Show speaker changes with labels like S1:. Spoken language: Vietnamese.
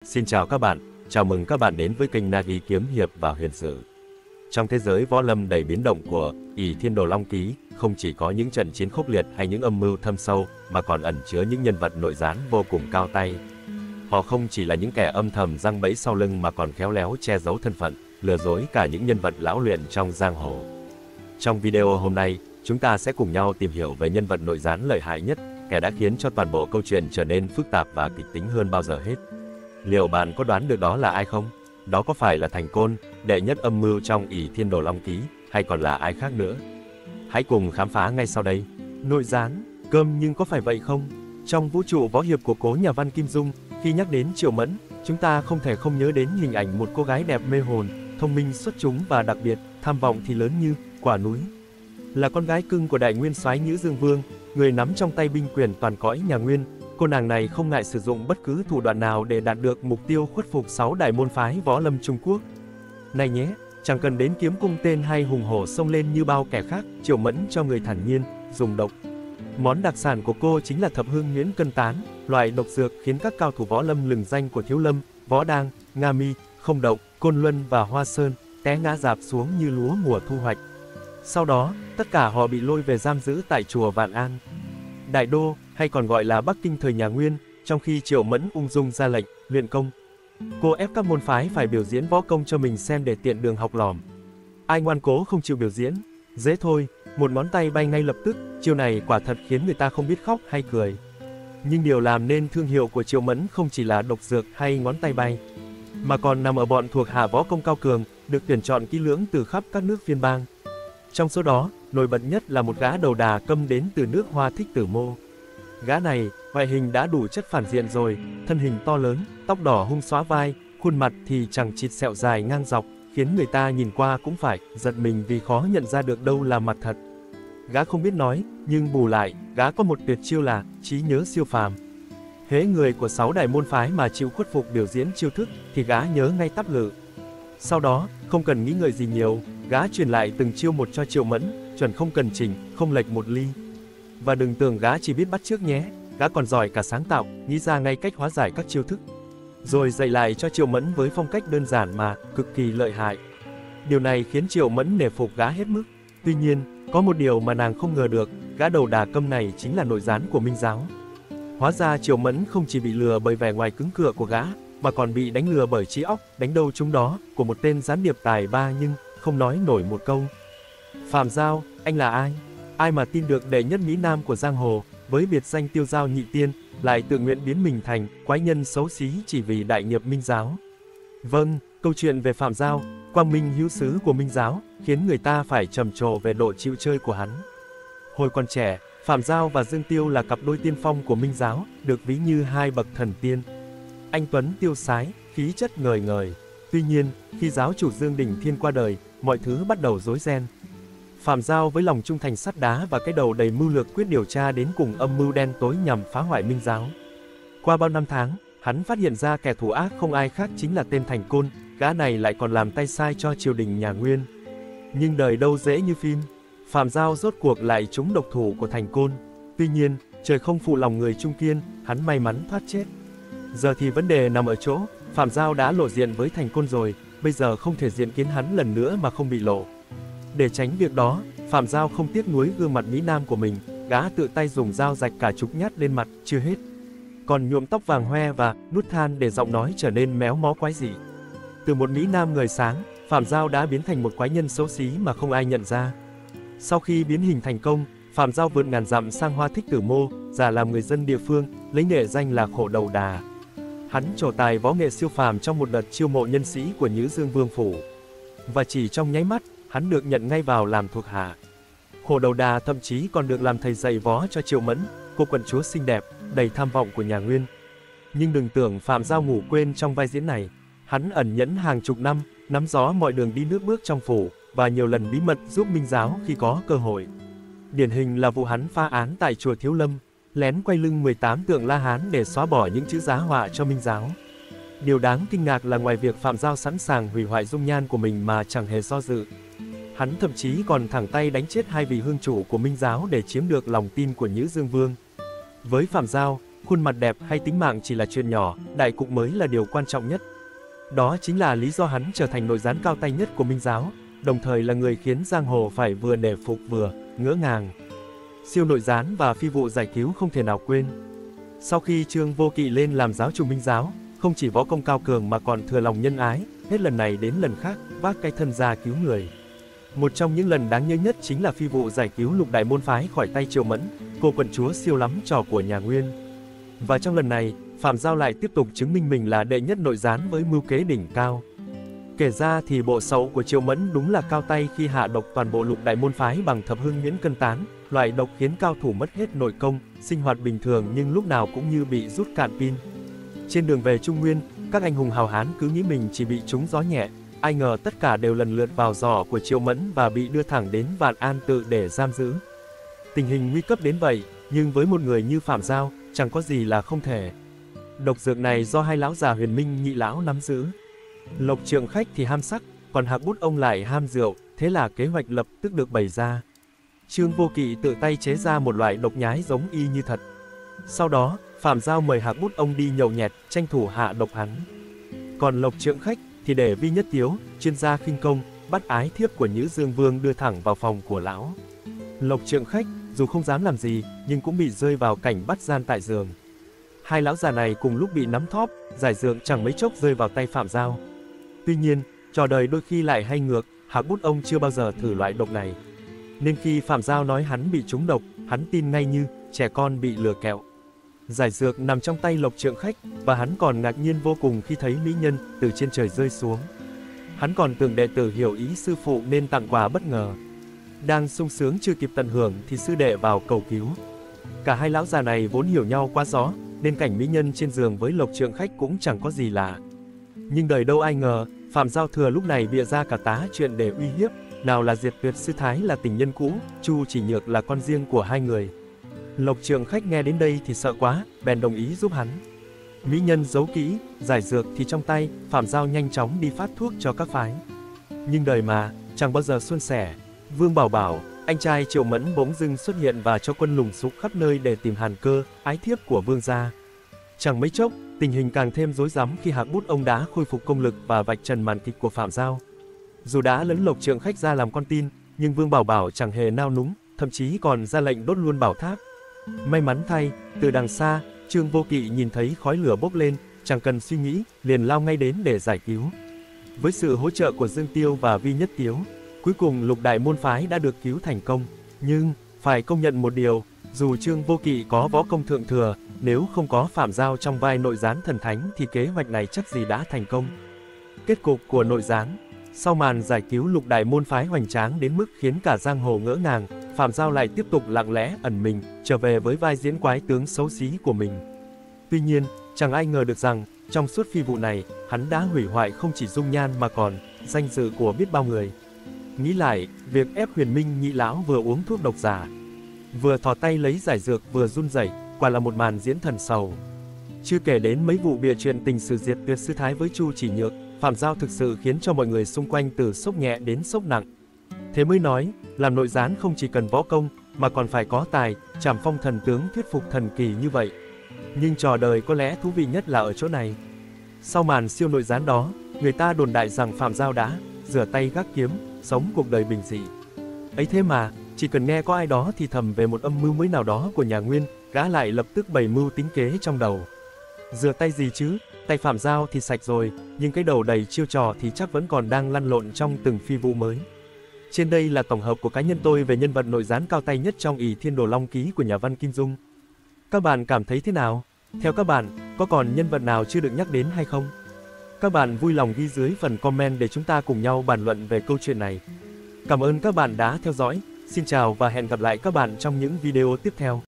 S1: Xin chào các bạn, chào mừng các bạn đến với kênh Nagi Kiếm Hiệp và Huyền Sử. Trong thế giới võ lâm đầy biến động của Ỷ Thiên Đồ Long Ký, không chỉ có những trận chiến khốc liệt hay những âm mưu thâm sâu, mà còn ẩn chứa những nhân vật nội gián vô cùng cao tay. Họ không chỉ là những kẻ âm thầm giăng bẫy sau lưng mà còn khéo léo che giấu thân phận, lừa dối cả những nhân vật lão luyện trong giang hồ. Trong video hôm nay, chúng ta sẽ cùng nhau tìm hiểu về nhân vật nội gián lợi hại nhất, kẻ đã khiến cho toàn bộ câu chuyện trở nên phức tạp và kịch tính hơn bao giờ hết. Liệu bạn có đoán được đó là ai không? Đó có phải là Thành Côn, đệ nhất âm mưu trong Ỷ Thiên Đồ Long Ký, hay còn là ai khác nữa? Hãy cùng khám phá ngay sau đây. Nội gián, cơm nhưng có phải vậy không? Trong vũ trụ võ hiệp của cố nhà văn Kim Dung, khi nhắc đến Triệu Mẫn, chúng ta không thể không nhớ đến hình ảnh một cô gái đẹp mê hồn, thông minh xuất chúng và đặc biệt, tham vọng thì lớn như quả núi. Là con gái cưng của đại nguyên soái Nhữ Dương Vương, người nắm trong tay binh quyền toàn cõi nhà Nguyên. Cô nàng này không ngại sử dụng bất cứ thủ đoạn nào để đạt được mục tiêu khuất phục 6 đại môn phái võ lâm Trung Quốc. Này nhé, chẳng cần đến kiếm cung tên hay hùng hổ xông lên như bao kẻ khác, Triệu Mẫn cho người thản nhiên, dùng độc. Món đặc sản của cô chính là thập hương nhuyễn cân tán, loại độc dược khiến các cao thủ võ lâm lừng danh của Thiếu Lâm, Võ Đang, Nga Mi, Không Đậu, Côn Luân và Hoa Sơn té ngã rạp xuống như lúa mùa thu hoạch. Sau đó, tất cả họ bị lôi về giam giữ tại chùa Vạn An, Đại Đô, hay còn gọi là Bắc Kinh thời nhà Nguyên, trong khi Triệu Mẫn ung dung ra lệnh, luyện công. Cô ép các môn phái phải biểu diễn võ công cho mình xem để tiện đường học lỏm. Ai ngoan cố không chịu biểu diễn, dễ thôi, một ngón tay bay ngay lập tức, chiêu này quả thật khiến người ta không biết khóc hay cười. Nhưng điều làm nên thương hiệu của Triệu Mẫn không chỉ là độc dược hay ngón tay bay, mà còn nằm ở bọn thuộc hạ võ công cao cường, được tuyển chọn kỹ lưỡng từ khắp các nước phiên bang. Trong số đó, nổi bật nhất là một gã đầu đà câm đến từ nước Hoa Thích Tử Mô. Gã này, ngoại hình đã đủ chất phản diện rồi, thân hình to lớn, tóc đỏ hung xóa vai, khuôn mặt thì chẳng chịt sẹo dài ngang dọc, khiến người ta nhìn qua cũng phải giật mình vì khó nhận ra được đâu là mặt thật. Gã không biết nói, nhưng bù lại, gã có một tuyệt chiêu là trí nhớ siêu phàm. Hễ người của 6 đại môn phái mà chịu khuất phục biểu diễn chiêu thức, thì gã nhớ ngay tắp lự. Sau đó, không cần nghĩ ngợi gì nhiều, gã truyền lại từng chiêu một cho Triệu Mẫn, chuẩn không cần chỉnh, không lệch một ly. Và đừng tưởng gã chỉ biết bắt chước nhé, gã còn giỏi cả sáng tạo, nghĩ ra ngay cách hóa giải các chiêu thức, rồi dạy lại cho Triệu Mẫn với phong cách đơn giản mà cực kỳ lợi hại. Điều này khiến Triệu Mẫn nể phục gã hết mức. Tuy nhiên, có một điều mà nàng không ngờ được, gã đầu đà câm này chính là nội gián của Minh Giáo. Hóa ra Triệu Mẫn không chỉ bị lừa bởi vẻ ngoài cứng cựa của gã, mà còn bị đánh lừa bởi trí óc, đánh đâu trúng đó, của một tên gián điệp tài ba nhưng không nói nổi một câu. Phạm Giao, anh là ai? Ai mà tin được đệ nhất Mỹ Nam của giang hồ, với biệt danh Tiêu Giao Nhị Tiên, lại tự nguyện biến mình thành quái nhân xấu xí chỉ vì đại nghiệp Minh Giáo? Vâng, câu chuyện về Phạm Giao, quang minh hữu xứ của Minh Giáo, khiến người ta phải trầm trồ về độ chịu chơi của hắn. Hồi còn trẻ, Phạm Giao và Dương Tiêu là cặp đôi tiên phong của Minh Giáo, được ví như hai bậc thần tiên. Anh tuấn tiêu sái, khí chất ngời ngời. Tuy nhiên, khi giáo chủ Dương Đình Thiên qua đời, mọi thứ bắt đầu rối ren. Phạm Giao với lòng trung thành sắt đá và cái đầu đầy mưu lược quyết điều tra đến cùng âm mưu đen tối nhằm phá hoại Minh Giáo. Qua bao năm tháng, hắn phát hiện ra kẻ thù ác không ai khác chính là tên Thành Côn, gã này lại còn làm tay sai cho triều đình nhà Nguyên. Nhưng đời đâu dễ như phim, Phạm Giao rốt cuộc lại trúng độc thủ của Thành Côn. Tuy nhiên, trời không phụ lòng người trung kiên, hắn may mắn thoát chết. Giờ thì vấn đề nằm ở chỗ, Phạm Giao đã lộ diện với Thành Côn rồi, bây giờ không thể diện kiến hắn lần nữa mà không bị lộ. Để tránh việc đó, Phạm Giao không tiếc nuối gương mặt Mỹ Nam của mình, gã tự tay dùng dao rạch cả chục nhát lên mặt, chưa hết. Còn nhuộm tóc vàng hoe và nút than để giọng nói trở nên méo mó quái dị. Từ một Mỹ Nam ngời sáng, Phạm Giao đã biến thành một quái nhân xấu xí mà không ai nhận ra. Sau khi biến hình thành công, Phạm Giao vượt ngàn dặm sang Hoa Thích Tử Mô, giả làm người dân địa phương, lấy nghệ danh là Khổ Đầu Đà. Hắn trổ tài võ nghệ siêu phàm trong một đợt chiêu mộ nhân sĩ của Nhữ Dương Vương phủ. Và chỉ trong nháy mắt, hắn được nhận ngay vào làm thuộc hạ. Khổ Đầu Đà thậm chí còn được làm thầy dạy võ cho Triệu Mẫn, cô quận chúa xinh đẹp, đầy tham vọng của nhà Nguyên. Nhưng đừng tưởng Phạm Giao ngủ quên trong vai diễn này. Hắn ẩn nhẫn hàng chục năm, nắm rõ mọi đường đi nước bước trong phủ, và nhiều lần bí mật giúp Minh Giáo khi có cơ hội. Điển hình là vụ hắn phá án tại chùa Thiếu Lâm, lén quay lưng 18 tượng La Hán để xóa bỏ những chữ giá họa cho Minh Giáo. Điều đáng kinh ngạc là ngoài việc Phạm Giao sẵn sàng hủy hoại dung nhan của mình mà chẳng hề do dự, hắn thậm chí còn thẳng tay đánh chết hai vị hương chủ của Minh Giáo để chiếm được lòng tin của Nhữ Dương Vương. Với Phạm Giao,
S2: khuôn mặt đẹp hay tính mạng chỉ là chuyện nhỏ, đại cục mới là điều quan trọng nhất. Đó chính là lý do hắn trở thành nội gián cao tay nhất của Minh giáo, đồng thời là người khiến giang hồ phải vừa nể phục vừa ngỡ ngàng. Siêu nội gián và phi vụ giải cứu không thể nào quên. Sau khi Trương Vô Kỵ lên làm giáo chủ Minh giáo, không chỉ võ công cao cường mà còn thừa lòng nhân ái, hết lần này đến lần khác, vác cái thân ra cứu người. Một trong những lần đáng nhớ nhất chính là phi vụ giải cứu Lục Đại môn phái khỏi tay Triệu Mẫn, cô quận chúa siêu lắm trò của nhà Nguyên. Và trong lần này, Phạm Giao lại tiếp tục chứng minh mình là đệ nhất nội gián với mưu kế đỉnh cao. Kể ra thì bộ sậu của Triệu Mẫn đúng là cao tay khi hạ độc toàn bộ Lục Đại môn phái bằng thập hương nhuyễn cân tán, loại độc khiến cao thủ mất hết nội công, sinh hoạt bình thường nhưng lúc nào cũng như bị rút cạn pin. Trên đường về Trung Nguyên, các anh hùng hào hán cứ nghĩ mình chỉ bị trúng gió nhẹ, ai ngờ tất cả đều lần lượt vào giỏ của Triệu Mẫn và bị đưa thẳng đến Vạn An Tự để giam giữ. Tình hình nguy cấp đến vậy, nhưng với một người như Phạm Giao, chẳng có gì là không thể. Độc dược này do hai lão già Huyền Minh Nhị lão nắm giữ. Lộc Trượng Khách thì ham sắc, còn Hạc Bút ông lại ham rượu, thế là kế hoạch lập tức được bày ra. Trương Vô Kỵ tự tay chế ra một loại độc nhái giống y như thật. Sau đó, Phạm Giao mời Hạc Bút ông đi nhậu nhẹt, tranh thủ hạ độc hắn. Còn Lộc Trượng Khách thì để Vi Nhất Tiếu, chuyên gia khinh công, bắt ái thiếp của Nhữ Dương Vương đưa thẳng vào phòng của lão. Lộc Trượng Khách, dù không dám làm gì, nhưng cũng bị rơi vào cảnh bắt gian tại giường. Hai lão già này cùng lúc bị nắm thóp, giải dược chẳng mấy chốc rơi vào tay Phạm Giao. Tuy nhiên, trò đời đôi khi lại hay ngược, Hạc Bút ông chưa bao giờ thử loại độc này. Nên khi Phạm Giao nói hắn bị trúng độc, hắn tin ngay như trẻ con bị lừa kẹo. Giải dược nằm trong tay Lộc Trượng Khách, và hắn còn ngạc nhiên vô cùng khi thấy mỹ nhân từ trên trời rơi xuống. Hắn còn tưởng đệ tử hiểu ý sư phụ nên tặng quà bất ngờ. Đang sung sướng chưa kịp tận hưởng thì sư đệ vào cầu cứu. Cả hai lão già này vốn hiểu nhau quá rõ, nên cảnh mỹ nhân trên giường với Lộc Trượng Khách cũng chẳng có gì lạ. Nhưng đời đâu ai ngờ, Phạm Giao thừa lúc này bịa ra cả tá chuyện để uy hiếp, nào là Diệt Tuyệt sư thái là tình nhân cũ, Chu Chỉ Nhược là con riêng của hai người. Lộc Trượng Khách nghe đến đây thì sợ quá, bèn đồng ý giúp hắn. Mỹ nhân giấu kỹ, giải dược thì trong tay, Phạm Giao nhanh chóng đi phát thuốc cho các phái. Nhưng đời mà, chẳng bao giờ suôn sẻ. Vương Bảo Bảo, anh trai Triệu Mẫn bỗng dưng xuất hiện và cho quân lùng sục khắp nơi để tìm Hàn Cơ, ái thiếp của vương gia. Chẳng mấy chốc, tình hình càng thêm rối rắm khi Hạc Bút ông đã khôi phục công lực và vạch trần màn kịch của Phạm Giao. Dù đã lấn Lộc Trượng Khách ra làm con tin, nhưng Vương Bảo Bảo chẳng hề nao núng, thậm chí còn ra lệnh đốt luôn bảo tháp. May mắn thay, từ đằng xa, Trương Vô Kỵ nhìn thấy khói lửa bốc lên, chẳng cần suy nghĩ, liền lao ngay đến để giải cứu. Với sự hỗ trợ của Dương Tiêu và Vi Nhất Tiếu, cuối cùng Lục Đại môn phái đã được cứu thành công. Nhưng, phải công nhận một điều, dù Trương Vô Kỵ có võ công thượng thừa, nếu không có Phạm Giao trong vai nội gián thần thánh thì kế hoạch này chắc gì đã thành công. Kết cục của nội gián. Sau màn giải cứu Lục Đại môn phái hoành tráng đến mức khiến cả giang hồ ngỡ ngàng, Phạm Giao lại tiếp tục lặng lẽ ẩn mình, trở về với vai diễn quái tướng xấu xí của mình. Tuy nhiên, chẳng ai ngờ được rằng, trong suốt phi vụ này, hắn đã hủy hoại không chỉ dung nhan mà còn danh dự của biết bao người. Nghĩ lại, việc ép Huyền Minh Nhị lão vừa uống thuốc độc giả, vừa thò tay lấy giải dược vừa run rẩy, quả là một màn diễn thần sầu. Chưa kể đến mấy vụ bịa chuyện tình sử Diệt Tuyệt sư thái với Chu Chỉ Nhược, Phạm Giao thực sự khiến cho mọi người xung quanh từ sốc nhẹ đến sốc nặng. Thế mới nói, làm nội gián không chỉ cần võ công, mà còn phải có tài, trảm phong thần tướng thuyết phục thần kỳ như vậy. Nhưng trò đời có lẽ thú vị nhất là ở chỗ này. Sau màn siêu nội gián đó, người ta đồn đại rằng Phạm Giao đã rửa tay gác kiếm, sống cuộc đời bình dị. Ấy thế mà, chỉ cần nghe có ai đó thì thầm về một âm mưu mới nào đó của nhà Nguyên, gã lại lập tức bày mưu tính kế trong đầu. Rửa tay gì chứ, tay Phạm Giao thì sạch rồi, nhưng cái đầu đầy chiêu trò thì chắc vẫn còn đang lăn lộn trong từng phi vụ mới. Trên đây là tổng hợp của cá nhân tôi về nhân vật nội gián cao tay nhất trong Ỷ Thiên Đồ Long Ký của nhà văn Kim Dung. Các bạn cảm thấy thế nào? Theo các bạn, có còn nhân vật nào chưa được nhắc đến hay không? Các bạn vui lòng ghi dưới phần comment để chúng ta cùng nhau bàn luận về câu chuyện này. Cảm ơn các bạn đã theo dõi, xin chào và hẹn gặp lại các bạn trong những video tiếp theo.